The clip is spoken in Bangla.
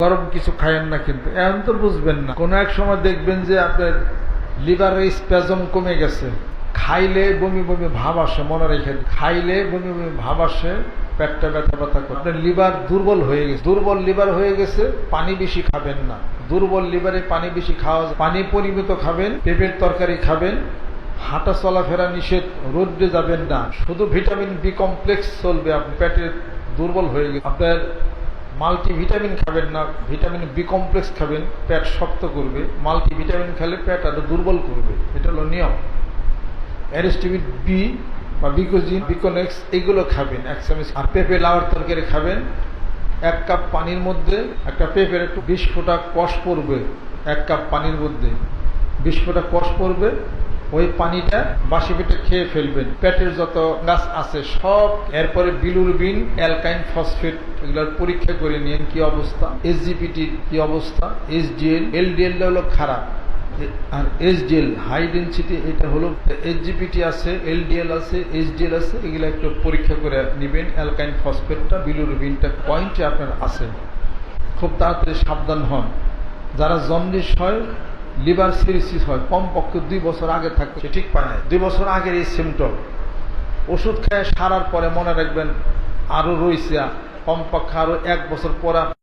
গরম কিছু খায়েন না, কিন্তু এখন তো বুঝবেন না। কোনো এক সময় দেখবেন যে আপনার লিভারের স্প্যাজম কমে গেছে, খাইলে বমি বমি ভাব আসে, মনে রেখে খাইলে বমি বমি ভাব আসে, পেটটা ব্যথা ব্যথা করে। আপনার লিভার দুর্বল হয়ে গেছে, দুর্বল লিভার হয়ে গেছে, পানি বেশি খাবেন না। দুর্বল লিভারে পানি বেশি খাওয়া, পানি পরিমিত খাবেন, পেঁপের তরকারি খাবেন, হাঁটা চলাফেরা নিষেধ, রোদ্রে যাবেন না, শুধু ভিটামিন বি কমপ্লেক্স চলবে। আপনি পেটে দুর্বল হয়ে গেছে, আপনার মাল্টিভিটামিন খাবেন না, ভিটামিন বি কমপ্লেক্স খাবেন, পেট শক্ত করবে। মাল্টিভিটামিন খেলে পেট আরো দুর্বল করবে, এটা হলো নিয়ম। অ্যারিস্টিভিট বি বা বিকোজিন, বিকোনেক্স এগুলো খাবেন 1 চামচ। আর পেঁপে লাউয়ের তরকারি খাবেন। 1 কাপ পানির মধ্যে একটা পেঁপের একটু 20 ফোঁটা কষ পড়বে, 1 কাপ পানির মধ্যে 20 ফোঁটা কষ পড়বে। ওই পানিটা বাসি পেটে খেয়ে ফেলবেন। পেটের যত গাছ আছে সব। এরপরে বিলুরবিন, অ্যালকাইন ফসফেট এগুলোর পরীক্ষা করে নিন কি অবস্থা, এসজিপিটির কি অবস্থা, এসডিএল, এলডিএলটা হলো খারাপ, আর এসডিএল হাই ডেন্সিটি, এটা হলো এসজিপিটি আছে, এলডিএল আছে, এসডিএল আছে, এগুলো একটু পরীক্ষা করে নেবেন। অ্যালকাইন ফসফেটটা, বিলুরবিনটা পয়েন্টে আপনার আছে। খুব তাড়াতাড়ি সাবধান হন। যারা জন্ডিস হয়, লিভার সিরোসিস হয়, কমপক্ষে 2 বছর আগে থাকবে, সে ঠিক পায় না। 2 বছর আগের এই সিমটম, ওষুধ খেয়ে সারার পরে মনে রাখবেন আরো রয়েছে, কমপক্ষে আরো 1 বছর পরে